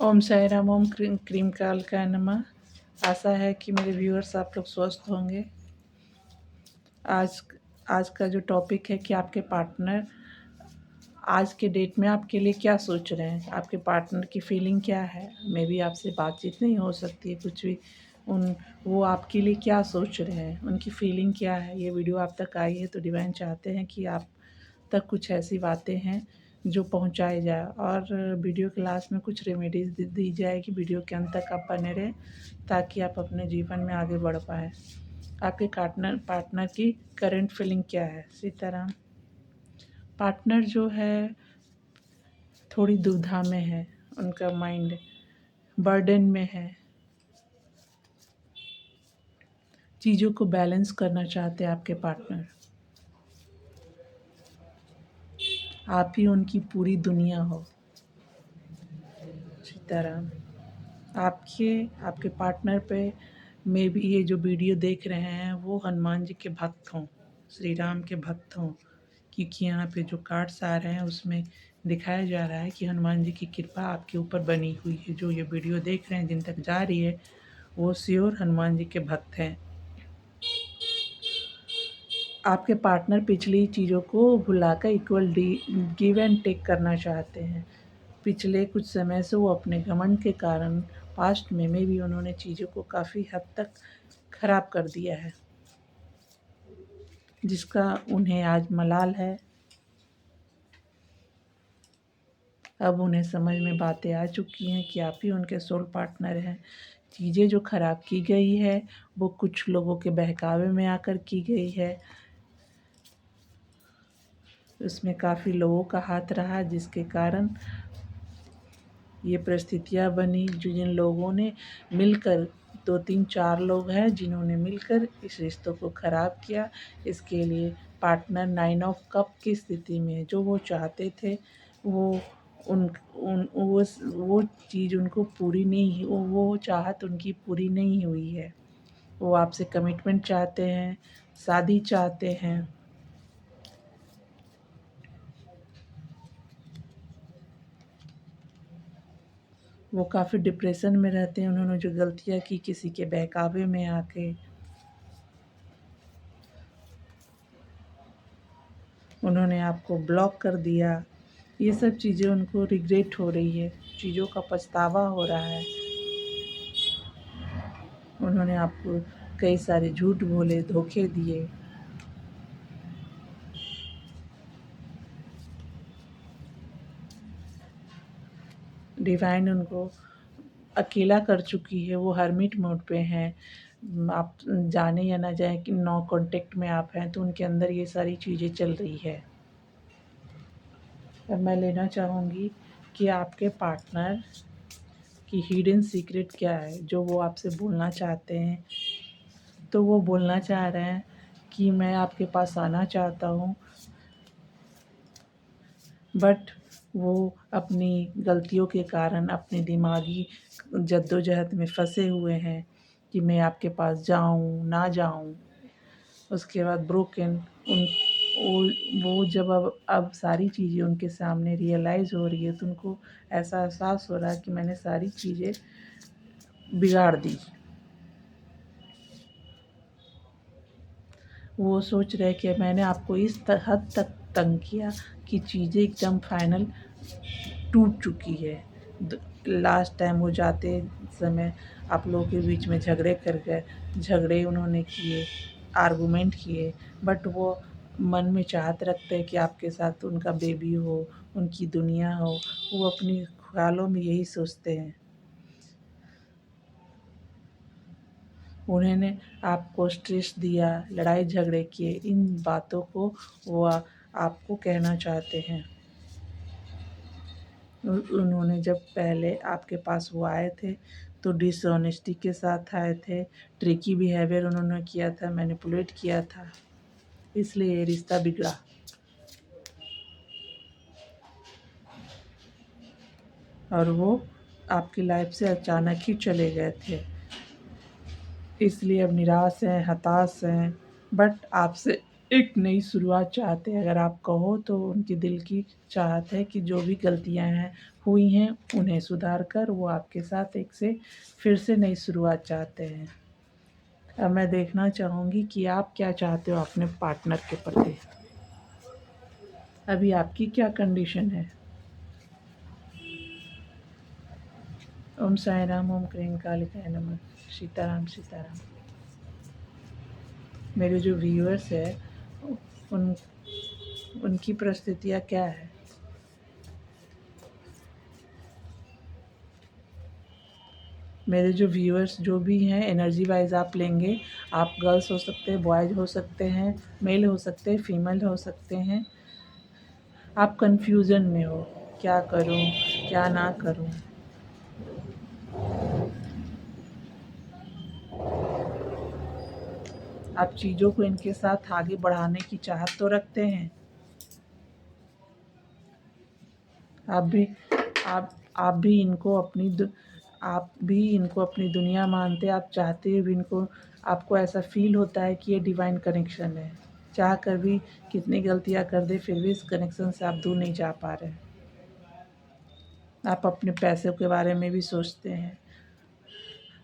ओम साई राम। ओम cream काल का नमः। आशा है कि मेरे व्यूअर्स आप लोग स्वस्थ होंगे। आज आज का जो टॉपिक है कि आपके पार्टनर आज के डेट में आपके लिए क्या सोच रहे हैं, आपके पार्टनर की फीलिंग क्या है। मे बी आपसे बातचीत नहीं हो सकती है कुछ भी, उन वो आपके लिए क्या सोच रहे हैं, उनकी फीलिंग क्या है। ये वीडियो आप तक आई है तो डिवाइन चाहते हैं कि आप तक कुछ ऐसी बातें हैं जो पहुंचाई जाए, और वीडियो के लास्ट में कुछ रेमेडीज़ दी जाएगी। वीडियो के अंत तक आप बने रहें ताकि आप अपने जीवन में आगे बढ़ पाएँ। आपके पार्टनर की करंट फीलिंग क्या है। सीताराम। पार्टनर जो है थोड़ी दुविधा में है, उनका माइंड बर्डन में है, चीज़ों को बैलेंस करना चाहते हैं आपके पार्टनर। आप ही उनकी पूरी दुनिया हो। सीताराम। आपके आपके पार्टनर पे में भी ये जो वीडियो देख रहे हैं वो हनुमान जी के भक्त हों, श्री राम के भक्त हों, क्योंकि यहाँ पे जो कार्ड्स आ रहे हैं उसमें दिखाया जा रहा है कि हनुमान जी की कृपा आपके ऊपर बनी हुई है। जो ये वीडियो देख रहे हैं, जिन तक जा रही है, वो श्योर हनुमान जी के भक्त हैं। आपके पार्टनर पिछली चीज़ों को भुलाकर इक्वल गिव एंड टेक करना चाहते हैं। पिछले कुछ समय से वो अपने घमंड के कारण पास्ट में भी उन्होंने चीज़ों को काफ़ी हद तक खराब कर दिया है, जिसका उन्हें आज मलाल है। अब उन्हें समझ में बातें आ चुकी हैं कि आप ही उनके सोल पार्टनर हैं। चीज़ें जो खराब की गई है वो कुछ लोगों के बहकावे में आकर की गई है। उसमें काफ़ी लोगों का हाथ रहा, जिसके कारण ये परिस्थितियाँ बनी। जो जिन लोगों ने मिलकर, 2 3 4 लोग हैं जिन्होंने मिलकर इस रिश्तों को ख़राब किया। इसके लिए पार्टनर 9 ऑफ कप की स्थिति में जो वो चाहते थे, वो उन उन वो चीज़ उनको पूरी नहीं, वो चाहत उनकी पूरी नहीं हुई है। वो आपसे कमिटमेंट चाहते हैं, शादी चाहते हैं। वो काफ़ी डिप्रेशन में रहते हैं। उन्होंने जो गलतियाँ की किसी के बहकावे में आके, उन्होंने आपको ब्लॉक कर दिया। ये सब चीज़ें उनको रिग्रेट हो रही है, चीज़ों का पछतावा हो रहा है। उन्होंने आपको कई सारे झूठ बोले, धोखे दिए। डिवाइन उनको अकेला कर चुकी है। वो हर्मिट मोड पे हैं। आप जाने या ना जाए कि नो कांटेक्ट में आप हैं, तो उनके अंदर ये सारी चीज़ें चल रही है। अब मैं लेना चाहूँगी कि आपके पार्टनर की हिडन सीक्रेट क्या है जो वो आपसे बोलना चाहते हैं। तो वो बोलना चाह रहे हैं कि मैं आपके पास आना चाहता हूँ, बट वो अपनी गलतियों के कारण अपने दिमागी जद्दोजहद में फंसे हुए हैं कि मैं आपके पास जाऊँ ना जाऊँ। उसके बाद ब्रोकन उन वो जब अब सारी चीज़ें उनके सामने रियलाइज़ हो रही है, तो उनको ऐसा एहसास हो रहा है कि मैंने सारी चीज़ें बिगाड़ दी। वो सोच रहे कि मैंने आपको इस हद तक तंग किया कि चीज़ें एकदम फाइनल टूट चुकी है। लास्ट टाइम वो जाते समय आप लोगों के बीच में झगड़े कर गए, झगड़े उन्होंने किए, आर्गूमेंट किए, बट वो मन में चाहत रखते हैं कि आपके साथ उनका बेबी हो, उनकी दुनिया हो। वो अपनी ख्यालों में यही सोचते हैं। उन्होंने आपको स्ट्रेस दिया, लड़ाई झगड़े किए, इन बातों को वो आपको कहना चाहते हैं। उन्होंने जब पहले आपके पास वो आए थे तो डिसऑनेस्टी के साथ आए थे, ट्रिकी बिहेवियर उन्होंने किया था, मैनिपुलेट किया था, इसलिए ये रिश्ता बिगड़ा। और वो आपकी लाइफ से अचानक ही चले गए थे, इसलिए अब निराश हैं, हताश हैं, बट आपसे एक नई शुरुआत चाहते हैं। अगर आप कहो तो उनके दिल की चाहत है कि जो भी गलतियां हैं हुई हैं उन्हें सुधार कर वो आपके साथ एक से फिर से नई शुरुआत चाहते हैं। अब मैं देखना चाहूँगी कि आप क्या चाहते हो अपने पार्टनर के प्रति। अभी आपकी क्या कंडीशन है। ओम साई राम, ओम क्रीम कालिकाय नमः। सीताराम सीताराम। मेरे जो व्यूअर्स है उन उनकी परिस्थितियाँ क्या है। मेरे जो व्यूअर्स जो भी हैं एनर्जी वाइज आप लेंगे, आप गर्ल्स हो सकते हैं, बॉयज़ हो सकते हैं, मेल हो सकते हैं, फीमेल हो सकते हैं। आप कन्फ्यूज़न में हो, क्या करूं क्या ना करूं। आप चीज़ों को इनके साथ आगे बढ़ाने की चाहत तो रखते हैं। आप भी आप भी इनको आप भी इनको अपनी दुनिया मानते, आप चाहते हुए भी इनको, आपको ऐसा फील होता है कि ये डिवाइन कनेक्शन है। चाह कर भी कितनी गलतियाँ कर दे फिर भी इस कनेक्शन से आप दूर नहीं जा पा रहे हैं। आप अपने पैसों के बारे में भी सोचते हैं।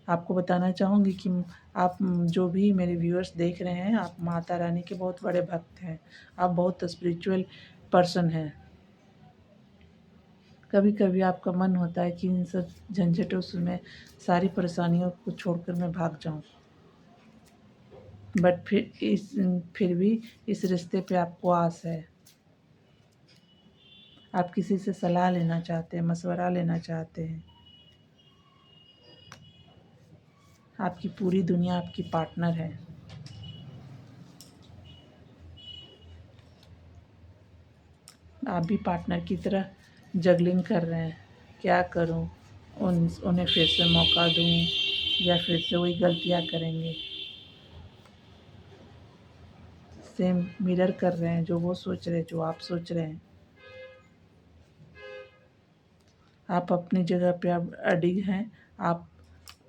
आपको बताना चाहूँगी कि आप जो भी मेरे व्यूअर्स देख रहे हैं, आप माता रानी के बहुत बड़े भक्त हैं। आप बहुत स्पिरिचुअल पर्सन हैं। कभी कभी आपका मन होता है कि इन सब झंझटों से मैं सारी परेशानियों को छोड़कर मैं भाग जाऊं, बट फिर भी इस रिश्ते पे आपको आस है। आप किसी से सलाह लेना चाहते हैं, मशवरा लेना चाहते हैं। आपकी पूरी दुनिया आपकी पार्टनर है। आप भी पार्टनर की तरह जगलिंग कर रहे हैं, क्या करूं, उन्हें फिर से मौका दूं या फिर से वही गलतियां करेंगे। सेम मिरर कर रहे हैं, जो वो सोच रहे हैं, जो आप सोच रहे हैं। आप अपनी जगह पे आप अडिग हैं। आप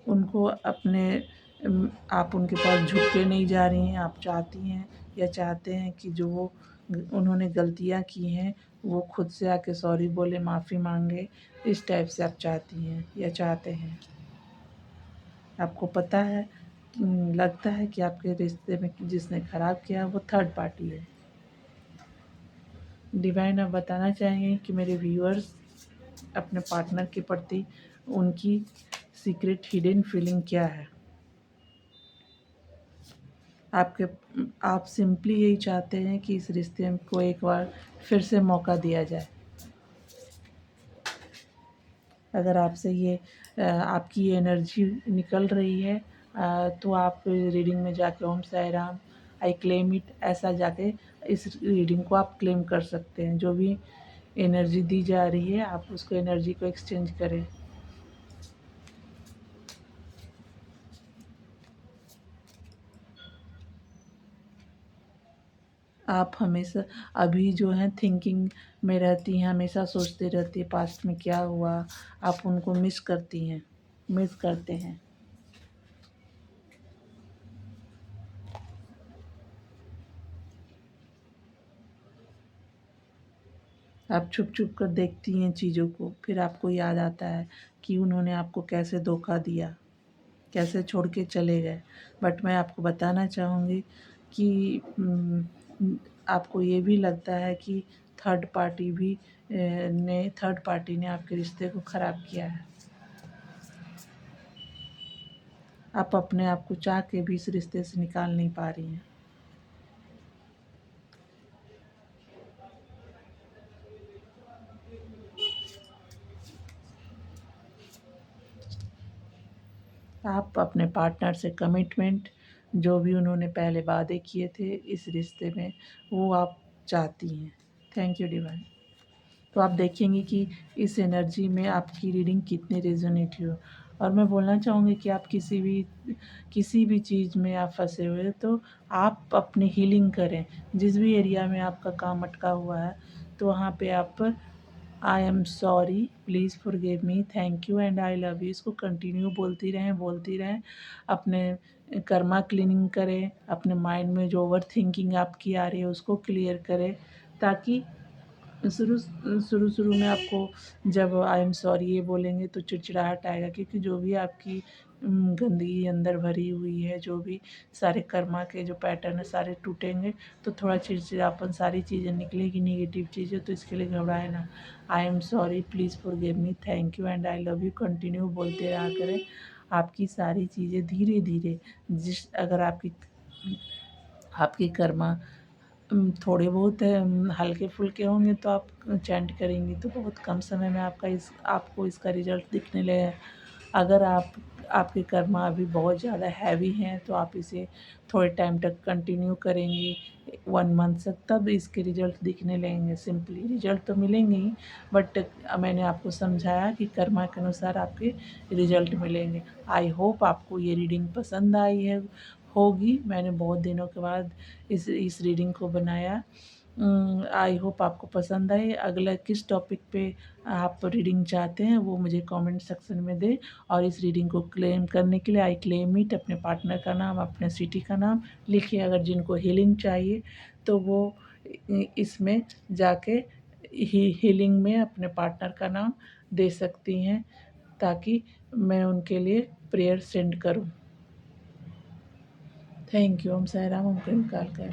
उनको अपने आप उनके पास झुक के नहीं जा रही हैं। आप चाहती हैं या चाहते हैं कि जो वो उन्होंने गलतियाँ की हैं वो खुद से आके सॉरी बोले, माफ़ी मांगे। इस टाइप से आप चाहती हैं या चाहते हैं। आपको पता है, लगता है कि आपके रिश्ते में जिसने ख़राब किया वो थर्ड पार्टी है। डिवाइन आप बताना चाहेंगे कि मेरे व्यूअर्स अपने पार्टनर के प्रति उनकी सीक्रेट हिडन फीलिंग क्या है। आपके आप सिंपली यही चाहते हैं कि इस रिश्ते को एक बार फिर से मौका दिया जाए। अगर आपसे ये आपकी ये एनर्जी निकल रही है, तो आप रीडिंग में जाके Om Sai Ram, I claim it, ऐसा जाके इस रीडिंग को आप क्लेम कर सकते हैं। जो भी एनर्जी दी जा रही है आप उसको एनर्जी को एक्सचेंज करें। आप हमेशा अभी जो है थिंकिंग में रहती हैं, हमेशा सोचती रहती है पास्ट में क्या हुआ। आप उनको मिस करती हैं, मिस करते हैं। आप छुप छुप कर देखती हैं चीज़ों को, फिर आपको याद आता है कि उन्होंने आपको कैसे धोखा दिया, कैसे छोड़ के चले गए। बट मैं आपको बताना चाहूँगी कि आपको ये भी लगता है कि थर्ड पार्टी भी थर्ड पार्टी ने आपके रिश्ते को ख़राब किया है। आप अपने आप को चाह के भी इस रिश्ते से निकाल नहीं पा रही हैं। आप अपने पार्टनर से कमिटमेंट, जो भी उन्होंने पहले वादे किए थे इस रिश्ते में, वो आप चाहती हैं। Thank you divine. तो आप देखेंगे कि इस एनर्जी में आपकी रीडिंग कितनी रेजोनेट हो। और मैं बोलना चाहूँगी कि आप किसी भी चीज़ में आप फंसे हुए तो आप अपनी हीलिंग करें। जिस भी एरिया में आपका काम अटका हुआ है तो वहाँ पे आप I am sorry, please forgive me, thank you and I love you, इसको कंटिन्यू बोलती रहें। अपने कर्मा क्लीनिंग करें, अपने माइंड में जो ओवर थिंकिंग आपकी आ रही है उसको क्लियर करें, ताकि शुरू शुरू शुरू में आपको जब आई एम सॉरी ये बोलेंगे तो चिड़चिड़ाहट आएगा, क्योंकि जो भी आपकी गंदगी अंदर भरी हुई है, जो भी सारे कर्मा के जो पैटर्न है सारे टूटेंगे, तो थोड़ा चिड़चिड़ापन, सारी चीज़ें निकलेगी नेगेटिव चीज़ें, तो इसके लिए घबराए ना। I am sorry, please forgive me, thank you and I love you continue बोलते रहा करें। आपकी सारी चीज़ें धीरे धीरे, अगर आपकी आपके कर्मा थोड़े बहुत हल्के फुल्के होंगे तो आप चैंट करेंगी तो बहुत कम समय में आपको इसका रिजल्ट दिखने लगेगा। अगर आपके कर्मा अभी बहुत ज़्यादा हैवी हैं तो आप इसे थोड़े टाइम तक कंटिन्यू करेंगी, 1 मंथ तक, तब इसके रिजल्ट दिखने लगेंगे। सिंपली रिजल्ट तो मिलेंगे ही, बट मैंने आपको समझाया कि कर्मा के अनुसार आपके रिजल्ट मिलेंगे। आई होप आपको ये रीडिंग पसंद आई है होगी। मैंने बहुत दिनों के बाद इस रीडिंग को बनाया। आई होप आपको पसंद आए। अगला किस टॉपिक पे आप रीडिंग चाहते हैं वो मुझे कमेंट सेक्शन में दें। और इस रीडिंग को क्लेम करने के लिए आई क्लेम इट, अपने पार्टनर का नाम, अपने सिटी का नाम लिखिए। अगर जिनको हीलिंग चाहिए तो वो इसमें जाके हीलिंग में अपने पार्टनर का नाम दे सकती हैं, ताकि मैं उनके लिए प्रेयर सेंड करूं। Thank you. ओम साई राम, ओम कल कर